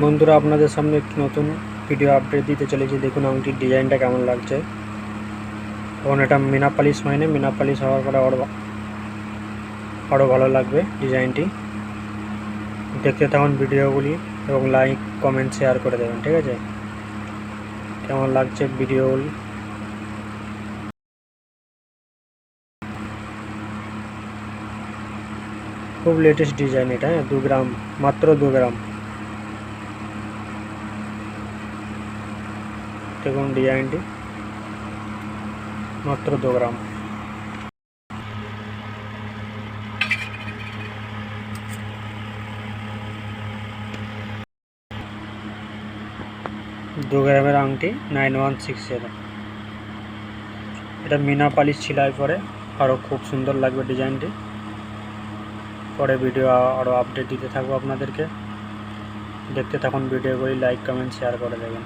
বন্ধুরা, আপনাদের সামনে একটি নতুন ভিডিও আপডেট দিতে চলেছি। দেখুন আংটির ডিজাইনটা কেমন লাগছে। এবং এটা মিনা পালিশ হয়নি, মিনা পালিশ হওয়ার পরে আরও ভালো লাগবে ডিজাইনটি। দেখতে থাকুন ভিডিওগুলি এবং লাইক কমেন্ট শেয়ার করে দেবেন, ঠিক আছে? কেমন লাগছে ভিডিওগুলি। খুব লেটেস্ট ডিজাইন এটা, 2 গ্রাম, মাত্র 2 গ্রাম। দেখুন ডিজাইনটি মাত্র 2 গ্রাম। দু গ্রামের আংটি 9160। এটা মিনা পালিশ ছিলাই পরে আরও খুব সুন্দর লাগবে ডিজাইনটি। পরে ভিডিও আরও আপডেট দিতে থাকবো আপনাদেরকে। দেখতে থাকুন ভিডিওগুলি, লাইক কমেন্ট শেয়ার করে দেবেন।